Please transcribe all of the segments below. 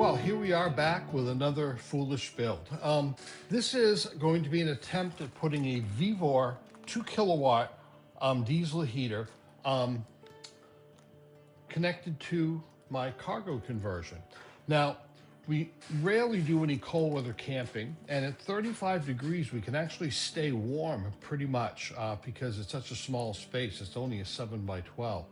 Well, here we are back with another foolish build. This is going to be an attempt at putting a VVOR 2 kilowatt diesel heater connected to my cargo conversion. Now, we rarely do any cold weather camping, and at 35 degrees we can actually stay warm pretty much because it's such a small space. It's only a 7 by 12.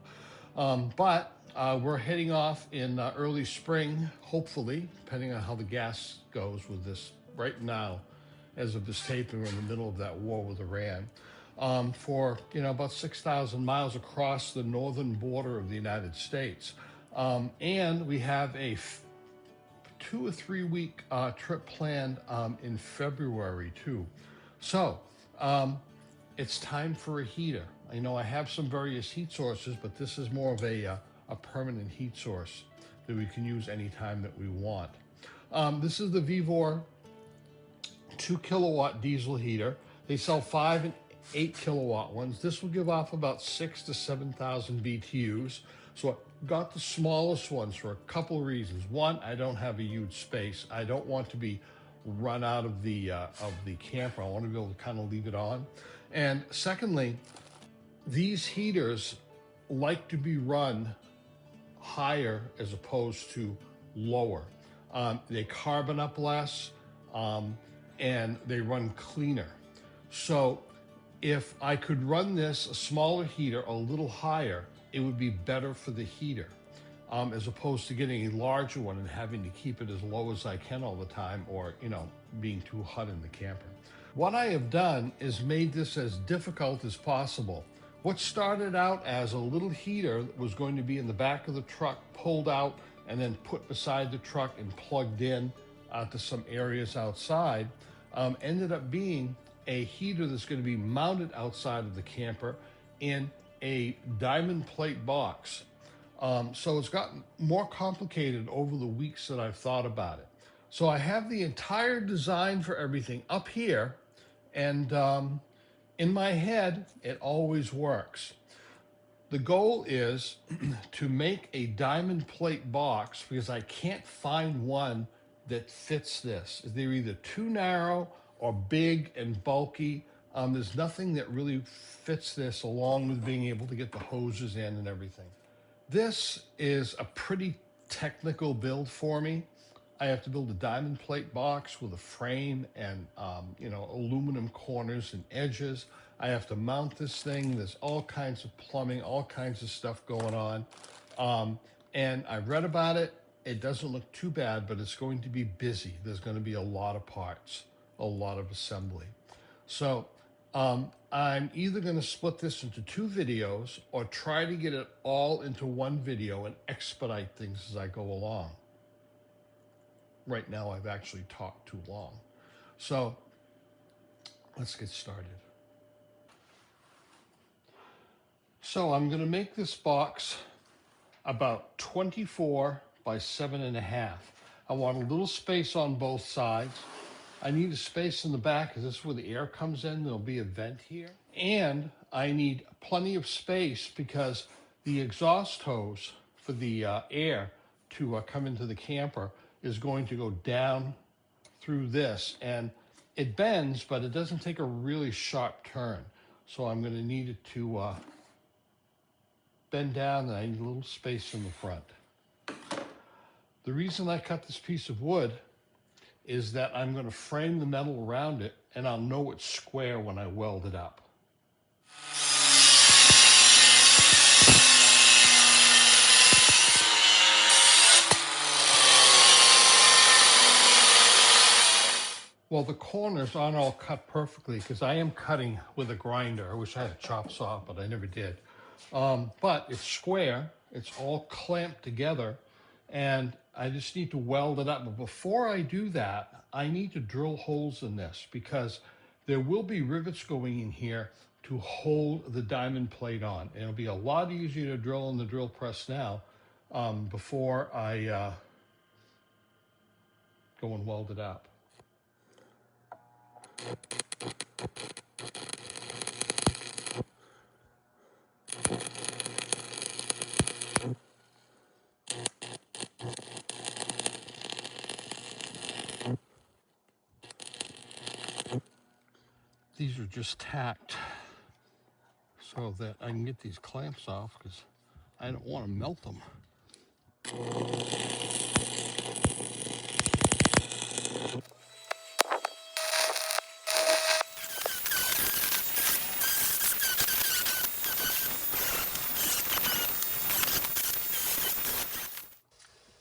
But we're heading off in early spring, hopefully, depending on how the gas goes with this right now. As of this taping, we're in the middle of that war with Iran. For about 6,000 miles across the northern border of the United States. And we have a 2 or 3 week trip planned in February too. So it's time for a heater. I know I have some various heat sources, but this is more of a permanent heat source that we can use anytime that we want. This is the VVOR 2 kilowatt diesel heater. They sell 5 and 8 kilowatt ones. This will give off about 6,000 to 7,000 BTUs. So I got the smallest ones for a couple of reasons. One, I don't have a huge space. I don't want to be run out of the camper. I want to be able to kind of leave it on. And secondly, these heaters like to be run higher as opposed to lower. They carbon up less and they run cleaner. So if I could run this, a smaller heater, a little higher, it would be better for the heater, as opposed to getting a larger one and having to keep it as low as I can all the time, or, being too hot in the camper. What I have done is made this as difficult as possible. What started out as a little heater that was going to be in the back of the truck, pulled out and then put beside the truck and plugged in to some areas outside, ended up being a heater that's going to be mounted outside of the camper in a diamond plate box. So it's gotten more complicated over the weeks that I've thought about it. So I have the entire design for everything up here, and in my head, it always works. The goal is to make a diamond plate box because I can't find one that fits this. They're either too narrow or big and bulky. There's nothing that really fits this, along with being able to get the hoses in and everything. This is a pretty technical build for me. I have to build a diamond plate box with a frame and aluminum corners and edges. I have to mount this thing. There's all kinds of plumbing, all kinds of stuff going on. And I read about it. It doesn't look too bad, but it's going to be busy. There's going to be a lot of parts, a lot of assembly. So I'm either going to split this into 2 videos or try to get it all into one video and expedite things as I go along. Right now, I've actually talked too long. So let's get started. So I'm going to make this box about 24 by 7.5. I want a little space on both sides. I need a space in the back because this is where the air comes in. There'll be a vent here. And I need plenty of space because the exhaust hose for the air to come into the camper is going to go down through this. And it bends, but it doesn't take a really sharp turn. So I'm going to need it to bend down, and I need a little space in the front. The reason I cut this piece of wood is that I'm going to frame the metal around it, and I'll know it's square when I weld it up. Well, the corners aren't all cut perfectly because I am cutting with a grinder. I wish I had a chop saw, but I never did. But it's square, it's all clamped together, and I just need to weld it up. But before I do that, I need to drill holes in this because there will be rivets going in here to hold the diamond plate on. And it'll be a lot easier to drill in the drill press now before I go and weld it up. these are just tacked so that I can get these clamps off because I don't want to melt them.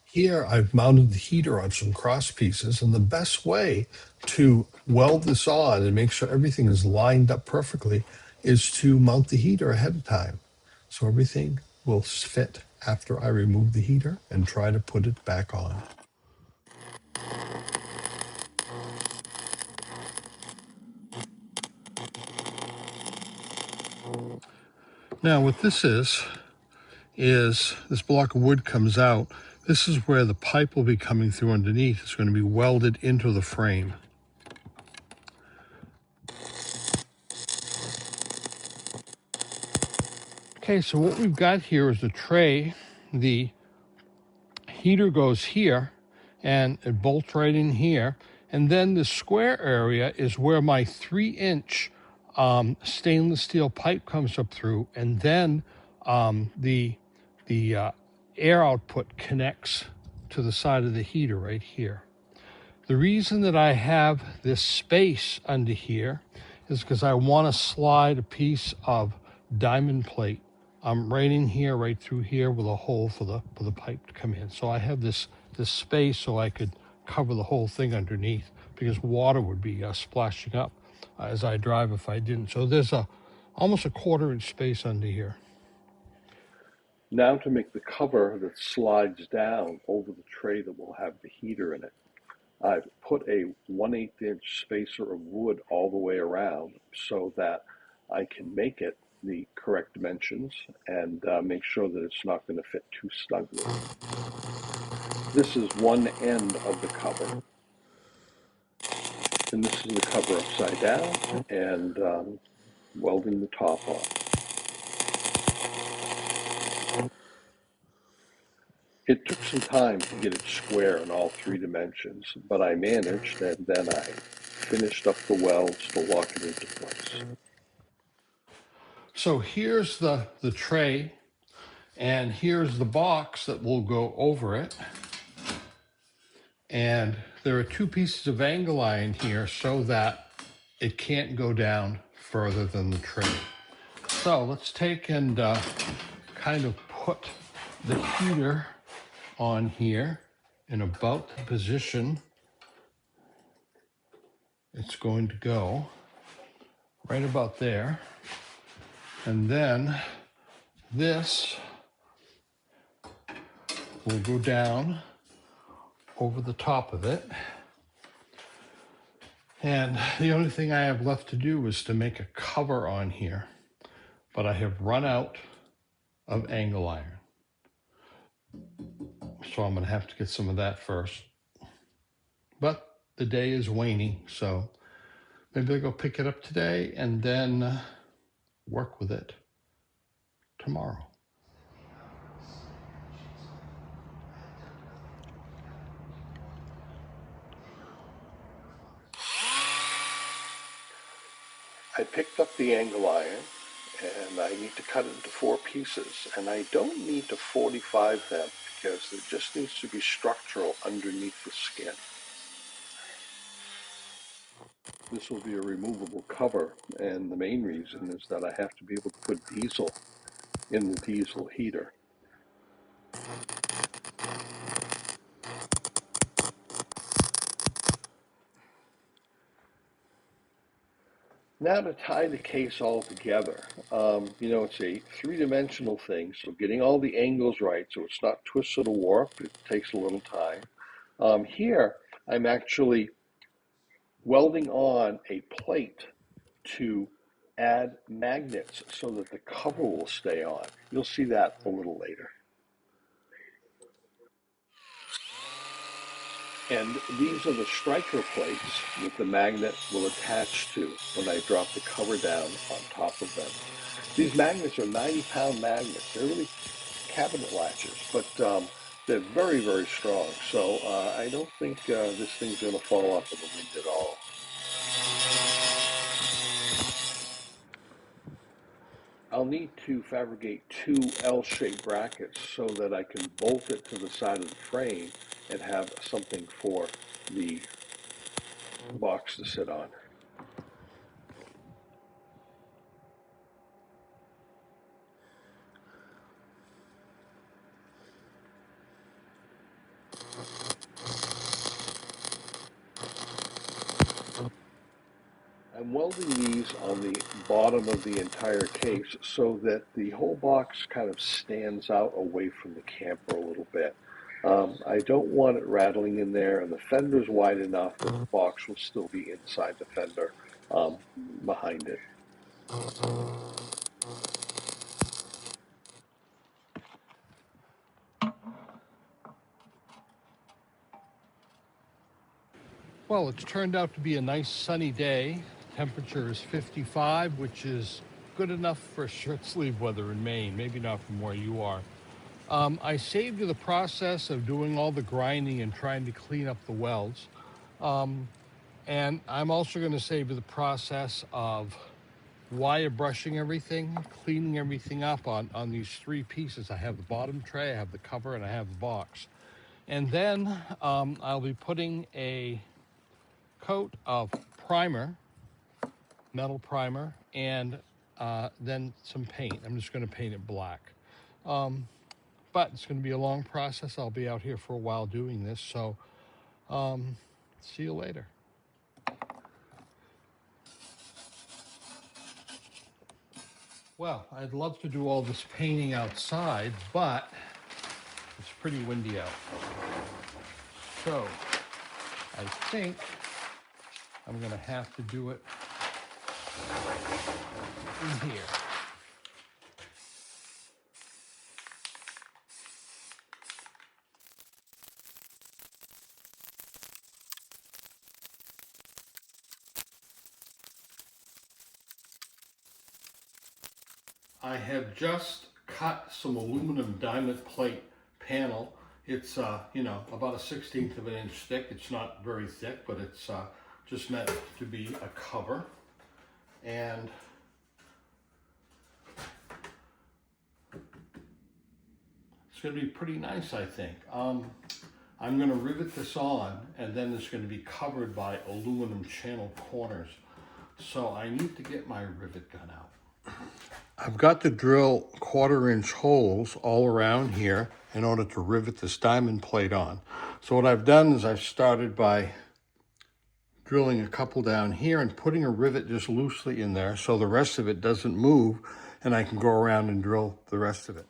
Here I've mounted the heater on some cross pieces, and the best way to weld this on and make sure everything is lined up perfectly is to mount the heater ahead of time. So everything will fit after I remove the heater and try to put it back on. Now what this is this block of wood comes out. This is where the pipe will be coming through underneath. It's going to be welded into the frame. Okay, so what we've got here is a tray. The heater goes here and it bolts right in here. And then the square area is where my 3-inch stainless steel pipe comes up through. And then the air output connects to the side of the heater right here. The reason that I have this space under here is because I want to slide a piece of diamond plate right in here, right through here, with a hole for the pipe to come in. So I have this space so I could cover the whole thing underneath, because water would be splashing up as I drive if I didn't. So there's almost a 1/4-inch space under here. Now to make the cover that slides down over the tray that will have the heater in it, I've put a 1/8-inch spacer of wood all the way around so that I can make it the correct dimensions and make sure that it's not going to fit too snugly. This is one end of the cover, and this is the cover upside down, and welding the top on. It took some time to get it square in all 3 dimensions, but I managed, and then I finished up the welds to lock it into place. So here's the tray, and here's the box that will go over it. And there are 2 pieces of angle iron here so that it can't go down further than the tray. So let's take and kind of put the heater on here in about the position it's going to go, right about there. And then this will go down over the top of it. And the only thing I have left to do is to make a cover on here, but I have run out of angle iron. So I'm gonna have to get some of that first. But the day is waning, so maybe I'll go pick it up today and then work with it tomorrow. I picked up the angle iron, and I need to cut it into 4 pieces, and I don't need to 45 them because it just needs to be structural underneath the skin. This will be a removable cover, and the main reason is that I have to be able to put diesel in the diesel heater. Now to tie the case all together, it's a 3-dimensional thing, so getting all the angles right so it's not twisted or warped, it takes a little time. Here, I'm actually welding on a plate to add magnets so that the cover will stay on. You'll see that a little later. And these are the striker plates that the magnet will attach to when I drop the cover down on top of them. These magnets are 90-pound magnets. They're really cabinet latches, but they're very, very strong. So I don't think this thing's going to fall off in the wind at all. I'll need to fabricate two L-shaped brackets so that I can bolt it to the side of the frame and have something for the box to sit on. I'm welding these on the bottom of the entire case so that the whole box kind of stands out away from the camper a little bit. I don't want it rattling in there, and the fender's wide enough that the box will still be inside the fender behind it. Well, it's turned out to be a nice sunny day. Temperature is 55, which is good enough for short sleeve weather in Maine, maybe not from where you are. I saved you the process of doing all the grinding and trying to clean up the welds. And I'm also going to save you the process of wire brushing everything, cleaning everything up on these three pieces. I have the bottom tray, I have the cover, and I have the box. And then I'll be putting a coat of primer, metal primer, and then some paint. I'm just going to paint it black. But it's going to be a long process. I'll be out here for a while doing this, so see you later. Well, I'd love to do all this painting outside, but it's pretty windy out. So I think I'm going to have to do it in here. I have just cut some aluminum diamond plate panel. It's you know, about a 1/16 of an inch thick. It's not very thick, but it's just meant to be a cover. And it's going to be pretty nice, I think. I'm going to rivet this on, and then it's going to be covered by aluminum channel corners. So I need to get my rivet gun out. I've got to drill 1/4 inch holes all around here in order to rivet this diamond plate on. So what I've done is I've started by drilling a couple down here and putting a rivet just loosely in there so the rest of it doesn't move, and I can go around and drill the rest of it.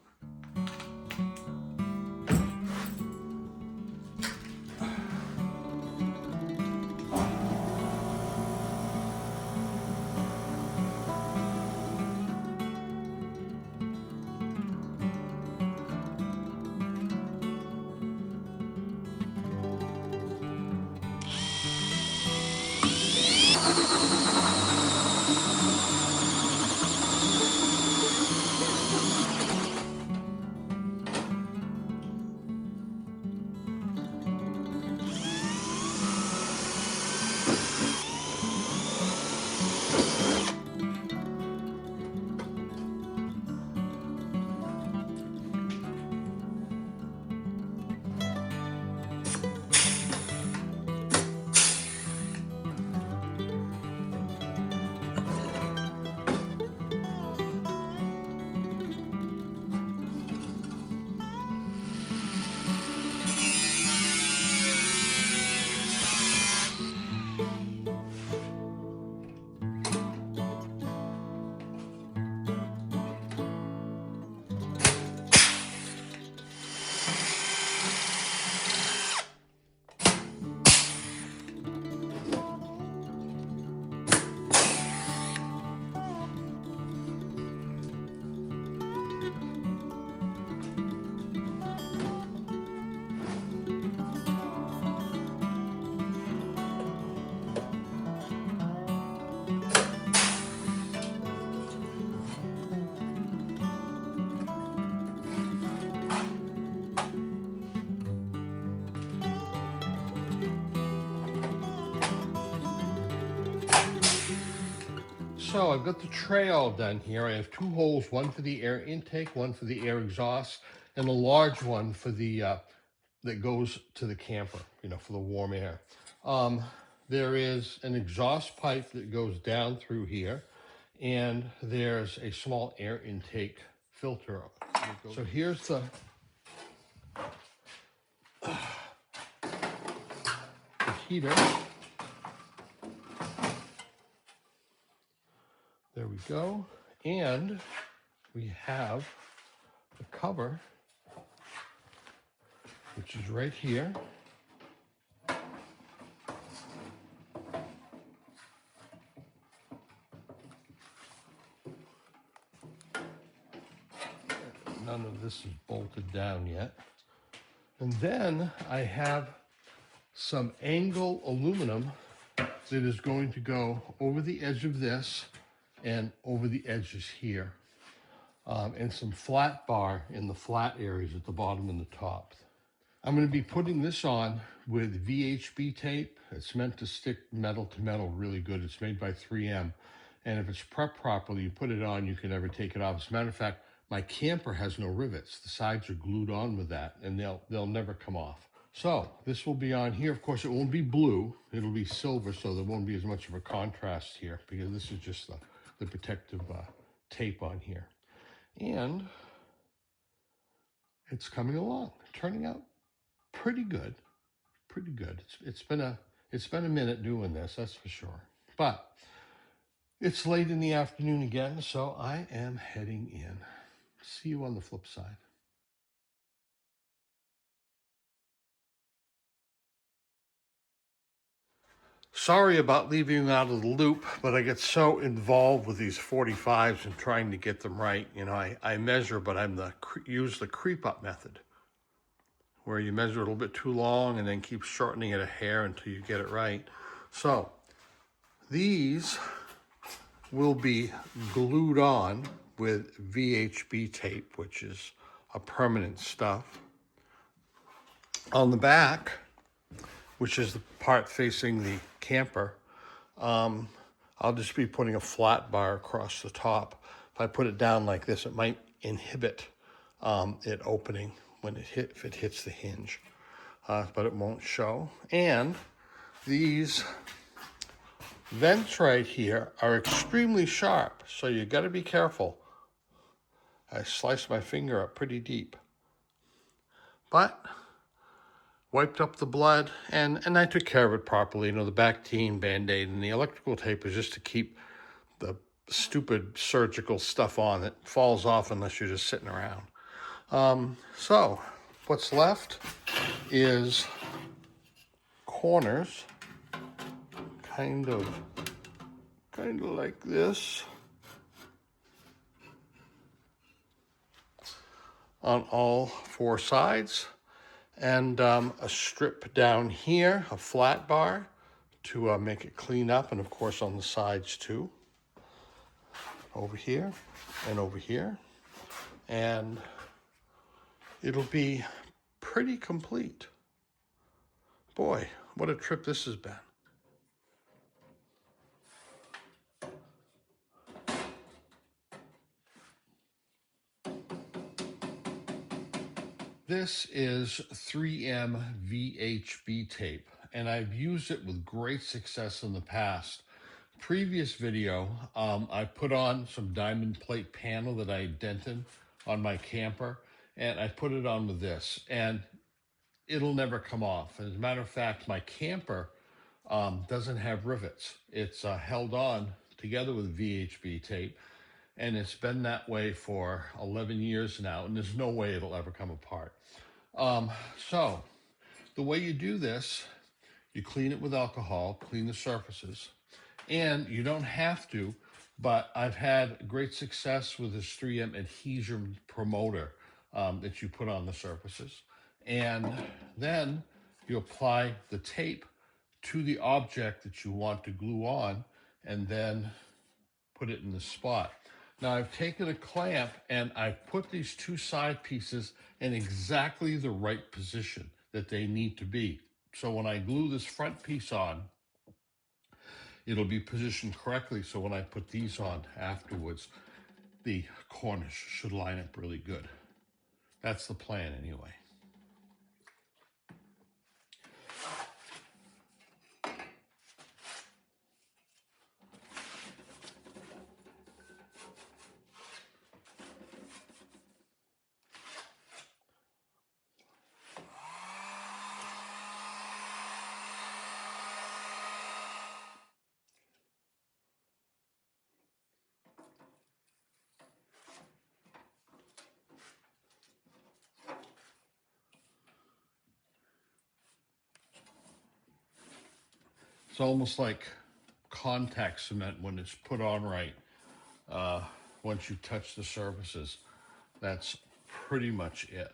So I've got the tray all done here. I have two holes, one for the air intake, one for the air exhaust, and a large one for the that goes to the camper, for the warm air. There is an exhaust pipe that goes down through here, and there's a small air intake filter. So here's the heater. There we go. And we have the cover, which is right here. None of this is bolted down yet. And then I have some angle aluminum that is going to go over the edge of this and over the edges here. And some flat bar in the flat areas at the bottom and the top. I'm going to be putting this on with VHB tape. It's meant to stick metal to metal really good. It's made by 3M. And if it's prepped properly, you put it on, you can never take it off. As a matter of fact, my camper has no rivets. The sides are glued on with that, and they'll never come off. So this will be on here. Of course, it won't be blue. It'll be silver, so there won't be as much of a contrast here because this is just the protective tape on here. And it's coming along, turning out pretty good, pretty good. It's been a minute doing this, that's for sure. But it's late in the afternoon again, so I am heading in. See you on the flip side. Sorry about leaving you out of the loop, but I get so involved with these 45s and trying to get them right. I measure, but use the creep up method, where you measure a little bit too long and then keep shortening it a hair until you get it right. So these will be glued on with VHB tape, which is a permanent stuff. On the back, which is the part facing the camper, I'll just be putting a flat bar across the top. If I put it down like this, it might inhibit it opening if it hits the hinge, but it won't show. And these vents right here are extremely sharp, so you got to be careful. I sliced my finger up pretty deep, but wiped up the blood, and I took care of it properly. The Bactine Band-Aid and the electrical tape is just to keep the stupid surgical stuff on that falls off unless you're just sitting around. So what's left is corners, kind of like this, on all four sides, and a strip down here, a flat bar to make it clean up, and of course on the sides too, over here and over here, and it'll be pretty complete. Boy, what a trip this has been. This is 3M VHB tape, and I've used it with great success in the past. Previous video, I put on some diamond plate panel that I dented on my camper, and I put it on with this, and it'll never come off. As a matter of fact, my camper doesn't have rivets. It's held on together with VHB tape, and it's been that way for 11 years now, and there's no way it'll ever come apart. So the way you do this, you clean it with alcohol, clean the surfaces, and you don't have to, but I've had great success with this 3M adhesion promoter that you put on the surfaces. And then you apply the tape to the object that you want to glue on, and then put it in the spot. Now I've taken a clamp and I've put these two side pieces in exactly the right position that they need to be. So when I glue this front piece on, it'll be positioned correctly, so when I put these on afterwards, the corners should line up really good. That's the plan anyway. It's almost like contact cement when it's put on right. Once you touch the surfaces, that's pretty much it.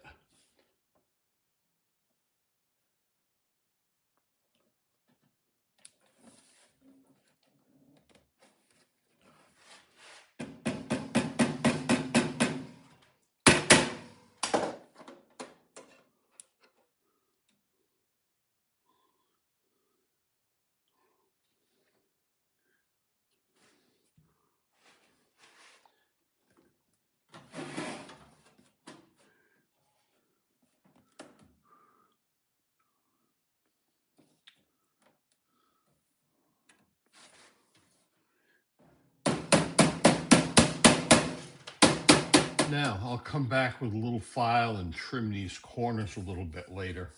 Now I'll come back with a little file and trim these corners a little bit later.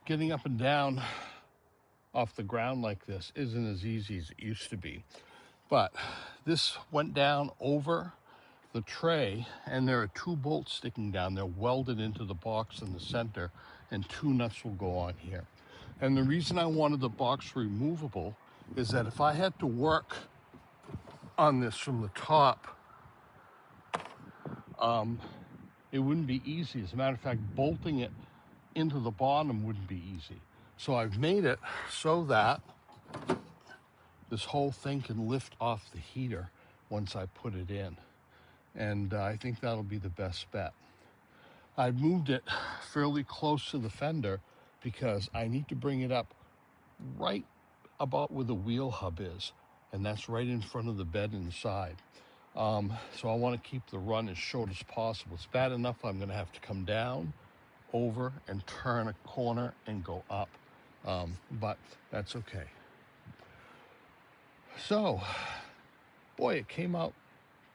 Getting up and down off the ground like this isn't as easy as it used to be. But this went down over the tray, and there are 2 bolts sticking down. They're welded into the box in the center, and 2 nuts will go on here. And the reason I wanted the box removable is that if I had to work on this from the top, it wouldn't be easy. As a matter of fact, bolting it into the bottom wouldn't be easy. So I've made it so that this whole thing can lift off the heater once I put it in. And I think that'll be the best bet. I moved it fairly close to the fender because I need to bring it up right about where the wheel hub is, and that's right in front of the bed inside. So I want to keep the run as short as possible. It's bad enough I'm going to have to come down, over, and turn a corner and go up, but that's okay. So, boy, it came out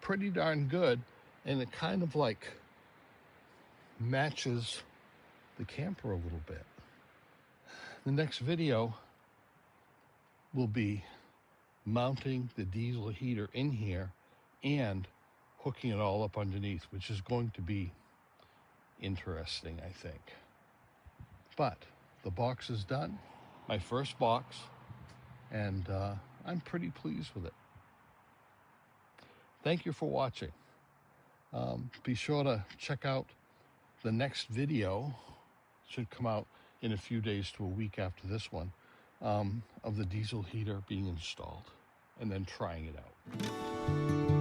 pretty darn good, and it kind of like matches the camper a little bit. The next video will be mounting the diesel heater in here and hooking it all up underneath, which is going to be interesting, I think. But the box is done, my first box, and I'm pretty pleased with it. Thank you for watching. Be sure to check out the next video. It should come out in a few days to a week after this one, of the diesel heater being installed and then trying it out.